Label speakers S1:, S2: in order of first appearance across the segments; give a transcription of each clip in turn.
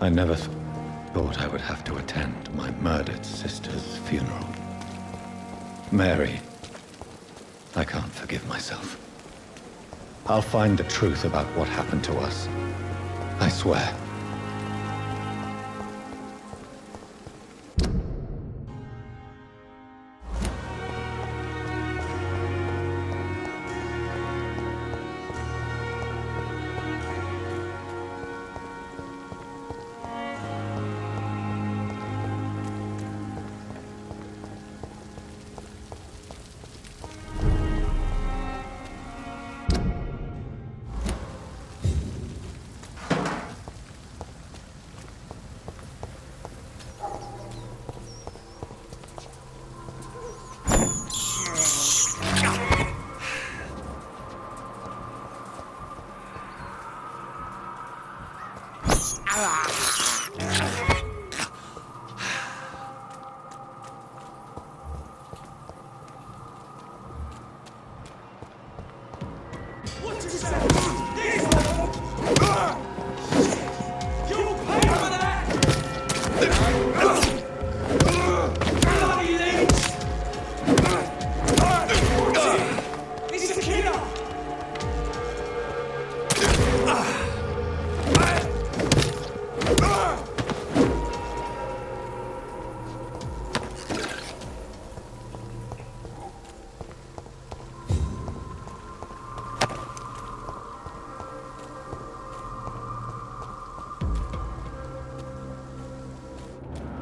S1: I never thought I would have to attend my murdered sister's funeral. Mary, I can't forgive myself. I'll find the truth about what happened to us. I swear.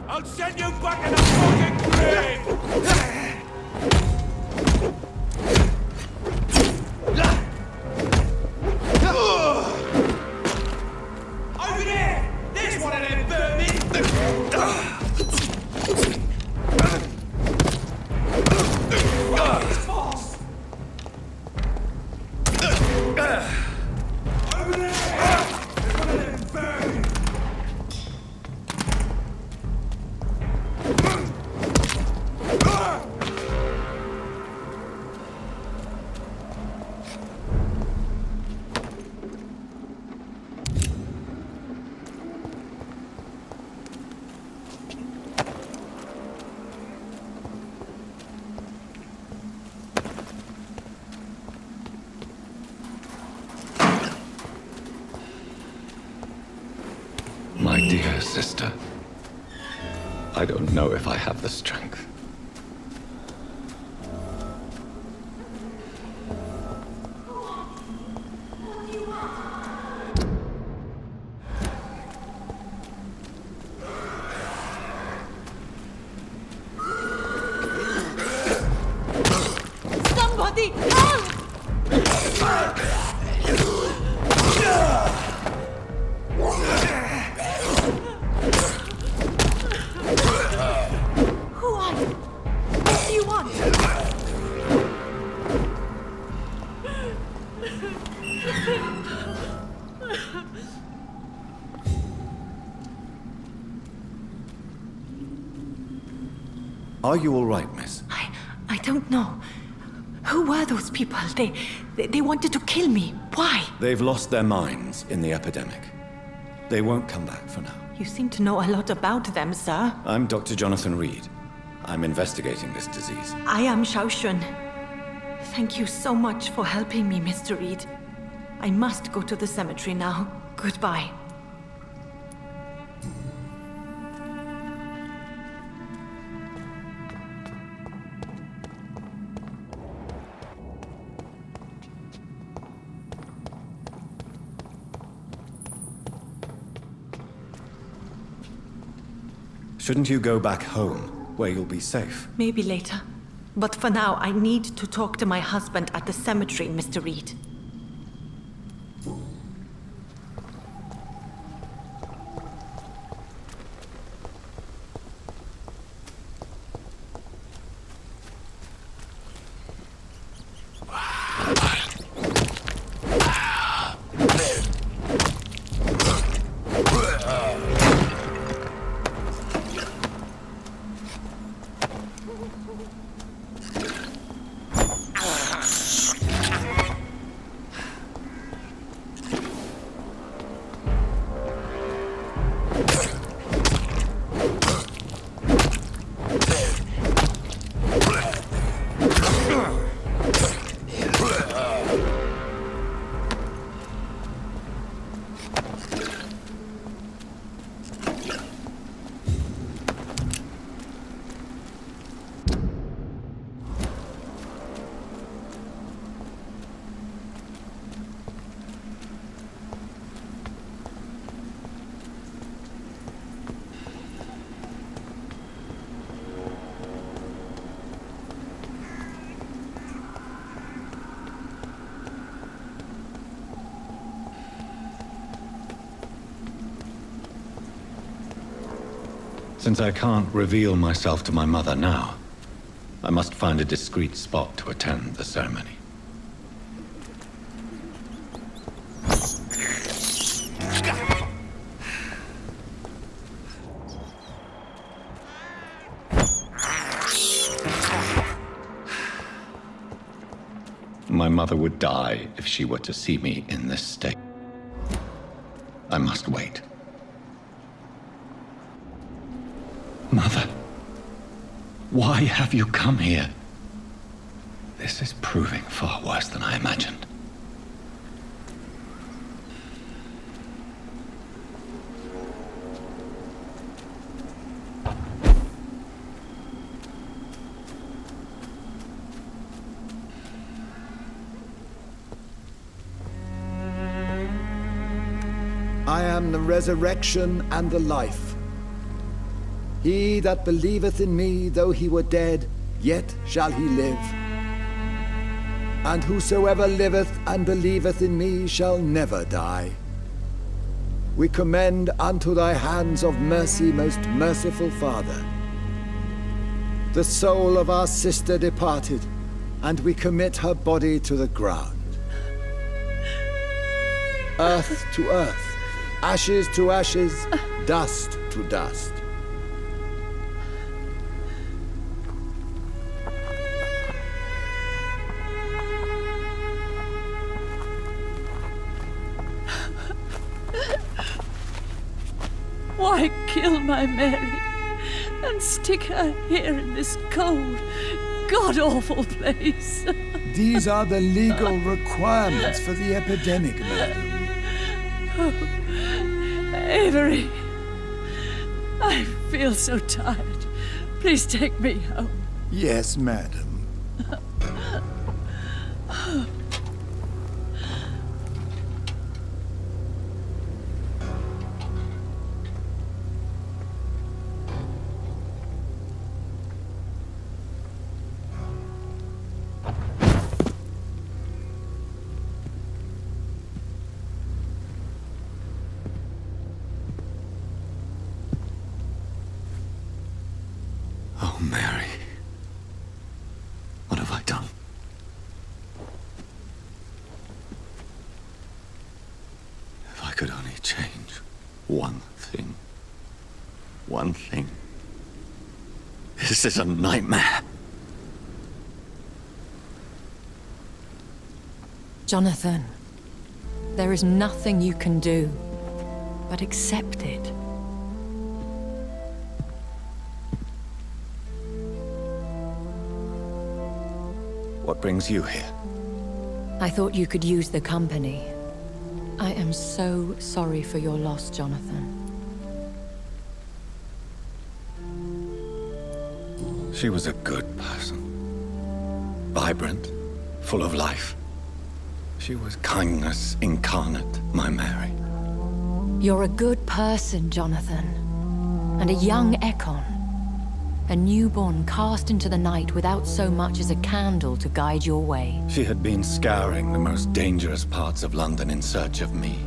S2: I'll send you back in a fucking grave! Over there! There's one of them vermin! Fast! Over there! There's one of them vermin!
S1: My dear sister, I don't know if I have the strength.
S3: Somebody help! Who are you? What do you want?
S1: Are you all right, miss?
S3: I don't know. Who were those people? They wanted to kill me. Why?
S1: They've lost their minds in the epidemic. They won't come back for now.
S3: You seem to know a lot about them, sir.
S1: I'm Dr. Jonathan Reed. I'm investigating this disease.
S3: I am Xiaoxun. Thank you so much for helping me, Mr. Reed. I must go to the cemetery now. Goodbye.
S1: Shouldn't you go back home, where you'll be safe?
S3: Maybe later. But for now, I need to talk to my husband at the cemetery, Mr. Reed.
S1: Since I can't reveal myself to my mother now, I must find a discreet spot to attend the ceremony. My mother would die if she were to see me in this state. I must wait. Mother, why have you come here? This is proving far worse than I imagined.
S4: I am the resurrection and the life. He that believeth in me, though he were dead, yet shall he live. And whosoever liveth and believeth in me shall never die. We commend unto thy hands of mercy, most merciful Father, the soul of our sister departed, and we commit her body to the ground. Earth to earth, ashes to ashes, dust to dust.
S5: Why kill my Mary and stick her here in this cold, god-awful place?
S4: These are the legal requirements for the epidemic, madam.
S5: Oh, Avery, I feel so tired. Please take me home.
S4: Yes, madam.
S1: Oh, Mary. What have I done? If I could only change one thing. One thing. This is a nightmare.
S6: Jonathan, there is nothing you can do but accept it.
S1: What brings you here?
S6: I thought you could use the company. I am so sorry for your loss, Jonathan.
S1: She was a good person. Vibrant, full of life. She was kindness incarnate, my Mary.
S6: You're a good person, Jonathan. And a young Ekon. A newborn cast into the night without so much as a candle to guide your way.
S1: She had been scouring the most dangerous parts of London in search of me.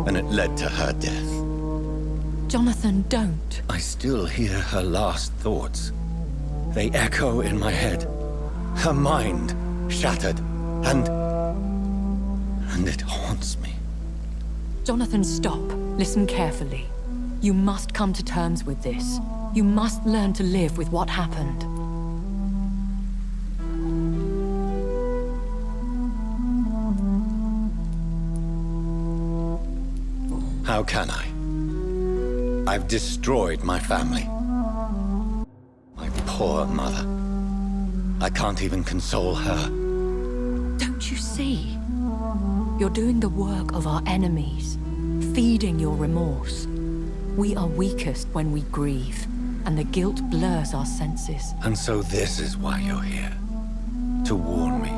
S1: And it led to her death.
S6: Jonathan, don't.
S1: I still hear her last thoughts. They echo in my head. Her mind shattered, and it haunts me.
S6: Jonathan, stop. Listen carefully. You must come to terms with this. You must learn to live with what happened.
S1: How can I? I've destroyed my family. My poor mother. I can't even console her.
S6: Don't you see? You're doing the work of our enemies, feeding your remorse. We are weakest when we grieve, and the guilt blurs our senses.
S1: And so this is why you're here. To warn me.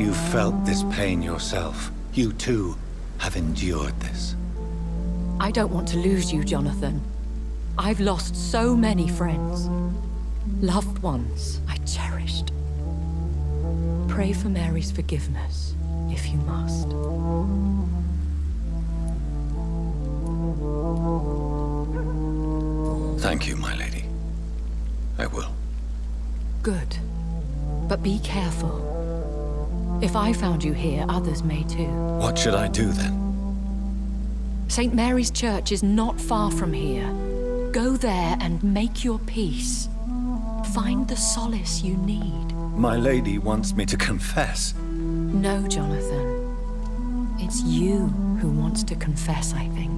S1: You felt this pain yourself. You too have endured this.
S6: I don't want to lose you, Jonathan. I've lost so many friends. Loved ones I cherished. Pray for Mary's forgiveness, if you must.
S1: Thank you, my lady. I will.
S6: Good. But be careful. If I found you here, others may too.
S1: What should I do then?
S6: St. Mary's Church is not far from here. Go there and make your peace. Find the solace you need.
S1: My lady wants me to confess.
S6: No, Jonathan. It's you who wants to confess, I think.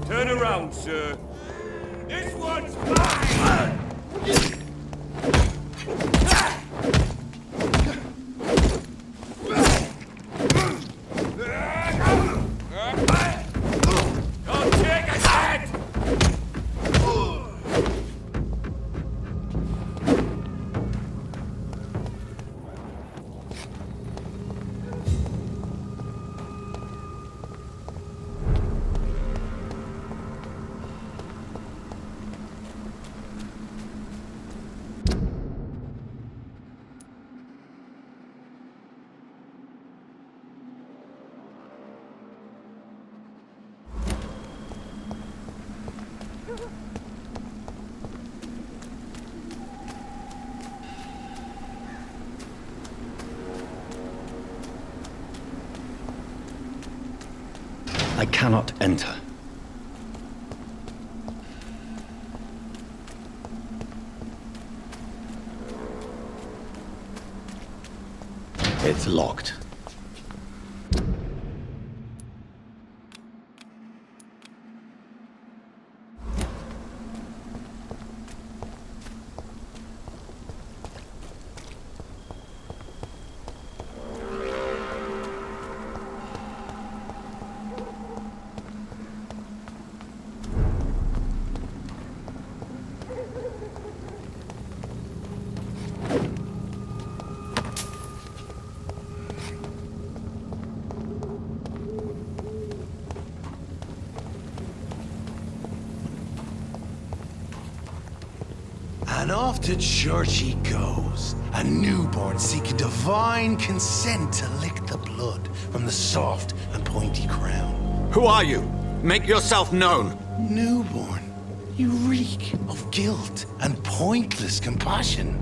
S2: Turn around, sir. This one's mine! Don't take a head!
S1: I cannot enter. It's locked.
S7: And off to church he goes, a newborn seeking divine consent to lick the blood from the soft and pointy crown.
S8: Who are you? Make yourself known.
S7: Newborn, you reek of guilt and pointless compassion.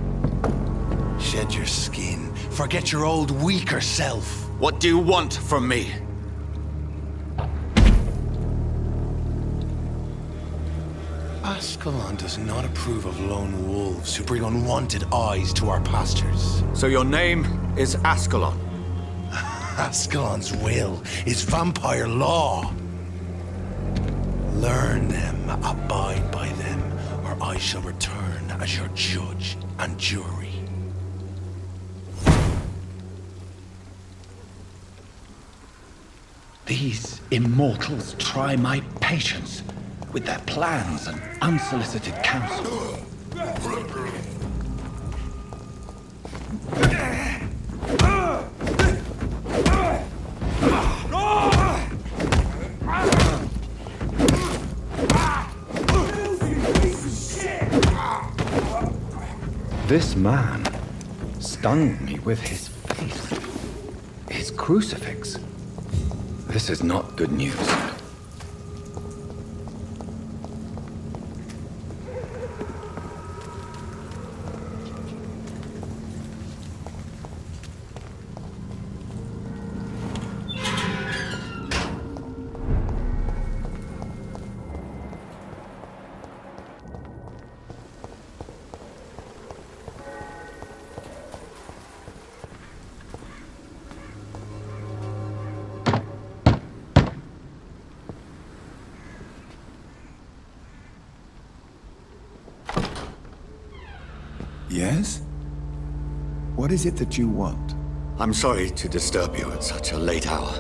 S7: Shed your skin, forget your old weaker self.
S8: What do you want from me?
S7: Ascalon does not approve of lone wolves who bring unwanted eyes to our pastures.
S8: So your name is Ascalon?
S7: Ascalon's will is vampire law. Learn them, abide by them, or I shall return as your judge and jury.
S1: These immortals try my patience with their plans and unsolicited counsel. This man stung me with his face, his crucifix. This is not good news.
S4: Yes? What is it that you want?
S8: I'm sorry to disturb you at such a late hour.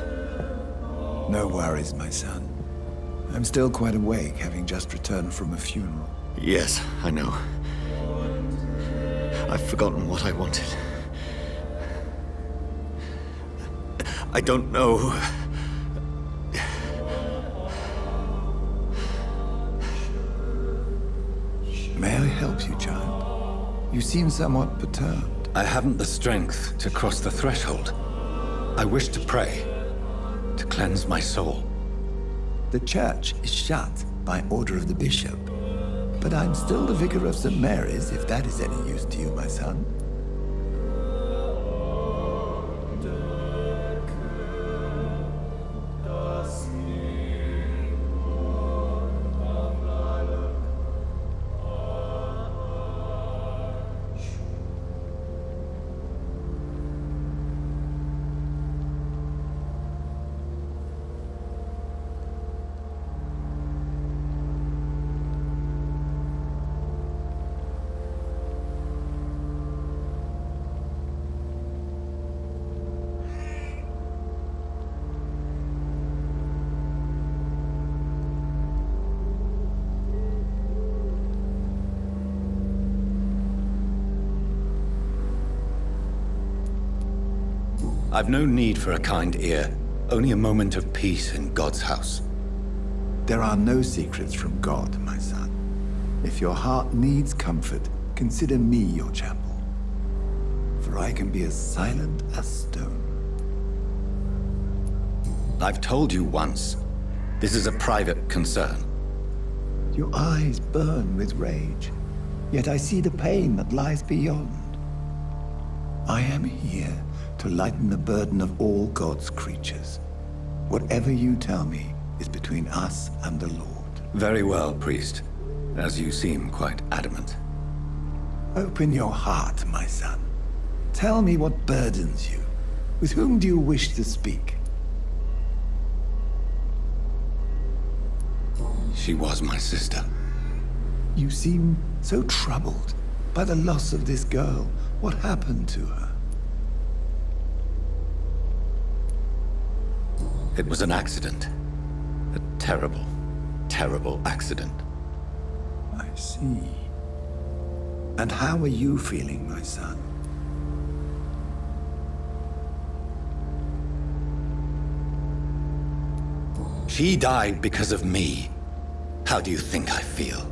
S4: No worries, my son. I'm still quite awake, having just returned from a funeral.
S8: Yes, I know. I've forgotten what I wanted. I don't know.
S4: May I help you, child? You seem somewhat perturbed.
S1: I haven't the strength to cross the threshold. I wish to pray, to cleanse my soul.
S4: The church is shut by order of the bishop. But I'm still the vicar of St. Mary's, if that is any use to you, my son.
S1: I've no need for a kind ear, only a moment of peace in God's house.
S4: There are no secrets from God, my son. If your heart needs comfort, consider me your chapel. For I can be as silent as stone.
S1: I've told you once, this is a private concern.
S4: Your eyes burn with rage, yet I see the pain that lies beyond. I am here to lighten the burden of all God's creatures. Whatever you tell me is between us and the Lord.
S1: Very well, priest, as you seem quite adamant.
S4: Open your heart, my son. Tell me what burdens you. With whom do you wish to speak?
S1: She was my sister.
S4: You seem so troubled by the loss of this girl. What happened to her?
S1: It was an accident. A terrible, terrible accident.
S4: I see. And how are you feeling, my son?
S1: She died because of me. How do you think I feel?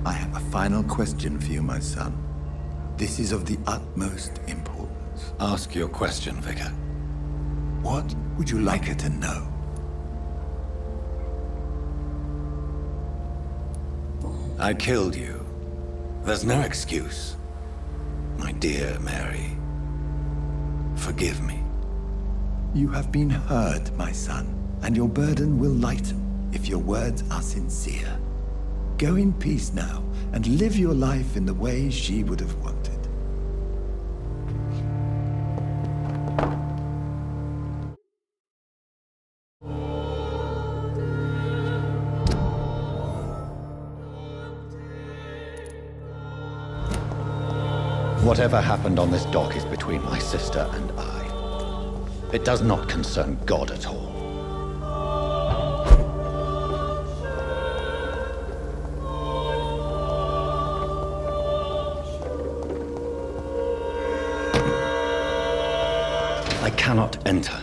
S4: I have a final question for you, my son. This is of the utmost importance.
S1: Ask your question, Vicar.
S4: What would you like her to know?
S1: I killed you. There's no excuse. My dear Mary, forgive me.
S4: You have been heard, my son, and your burden will lighten if your words are sincere. Go in peace now, and live your life in the way she would have wanted.
S1: Whatever happened on this dock is between my sister and I. It does not concern God at all. I cannot enter.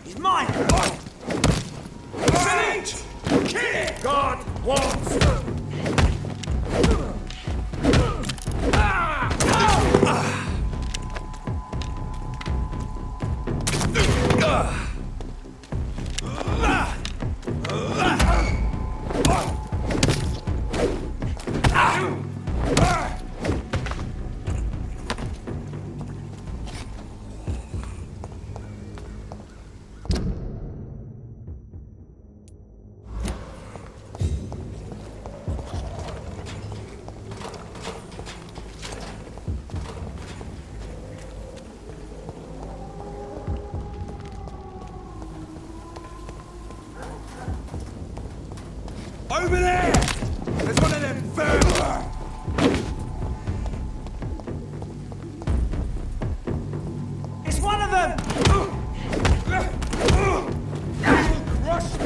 S2: He's mine! Siege! Kill it! God wants! Over there! There's one of them Vampyr! It's one of them! Crush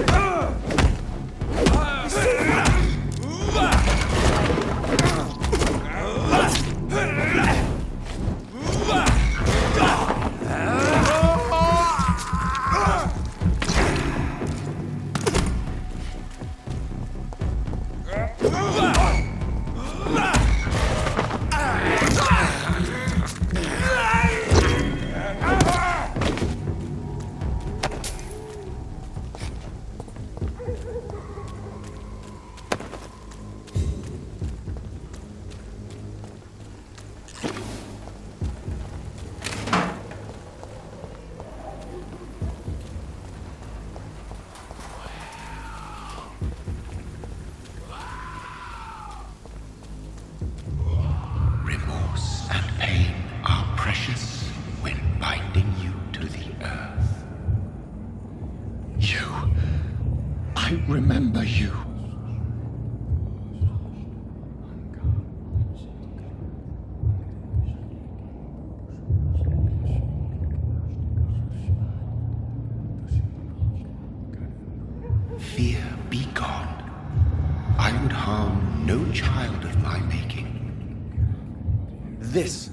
S7: Remorse and pain are precious when binding you to the earth.
S1: You. I remember you.
S7: Fear be gone. I would harm no child of my making.
S1: This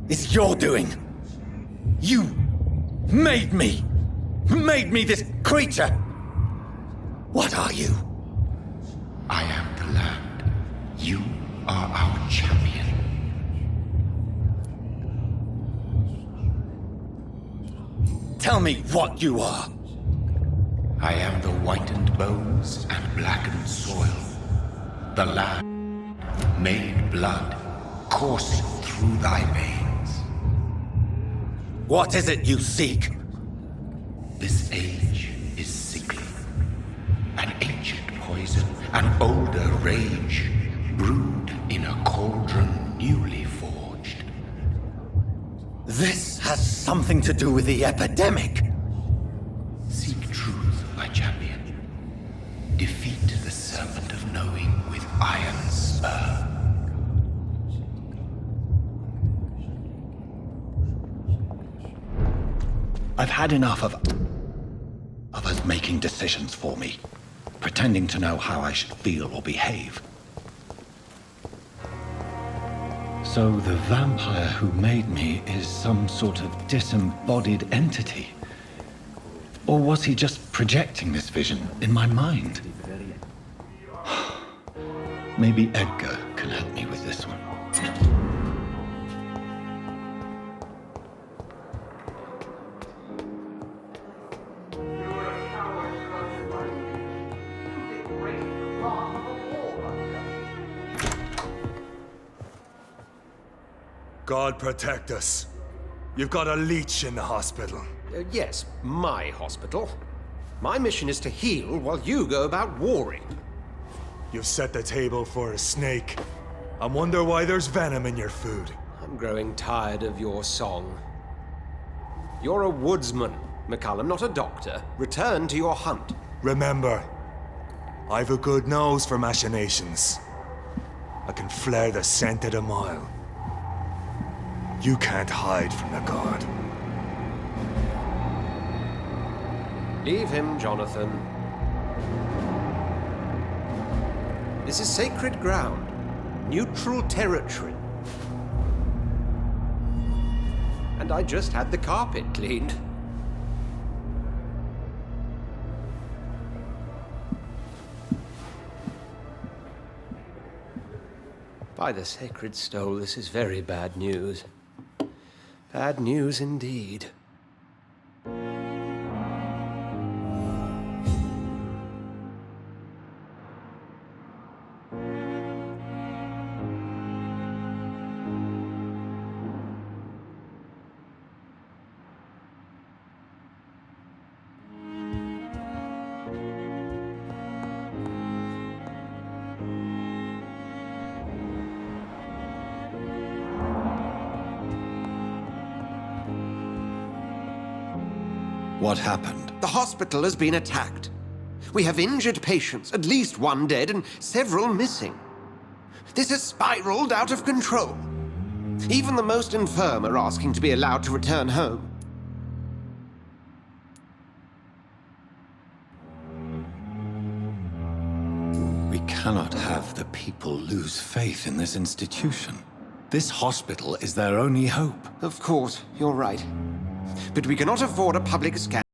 S1: is your doing. You made me this creature. What are you?
S7: I am the land. You are our champion.
S1: Tell me what you are.
S7: I am the whitened bones and blackened soil. The land made blood coursing through thy veins.
S1: What is it you seek?
S7: This age is sickly. An ancient poison, an older rage, brewed in a cauldron newly forged.
S1: This has something to do with the epidemic.
S7: Seek truth, my champion. Defeat the serpent of knowing with iron spur.
S1: I've had enough of others making decisions for me, pretending to know how I should feel or behave. So the vampire who made me is some sort of disembodied entity? Or was he just projecting this vision in my mind? Maybe Edgar can help me with this one.
S2: God protect us. You've got a leech in the hospital.
S9: Yes, my hospital. My mission is to heal while you go about warring.
S2: You've set the table for a snake. I wonder why there's venom in your food.
S9: I'm growing tired of your song. You're a woodsman, McCullum, not a doctor. Return to your hunt.
S2: Remember, I've a good nose for machinations. I can flare the scent at a mile. You can't hide from the god.
S9: Leave him, Jonathan. This is sacred ground. Neutral territory. And I just had the carpet cleaned. By the sacred stole, this is very bad news. Bad news indeed.
S1: What happened?
S9: The hospital has been attacked. We have injured patients, at least one dead and several missing. This has spiraled out of control. Even the most infirm are asking to be allowed to return home.
S1: We cannot have the people lose faith in this institution. This hospital is their only hope.
S9: Of course, you're right. But we cannot afford a public scandal.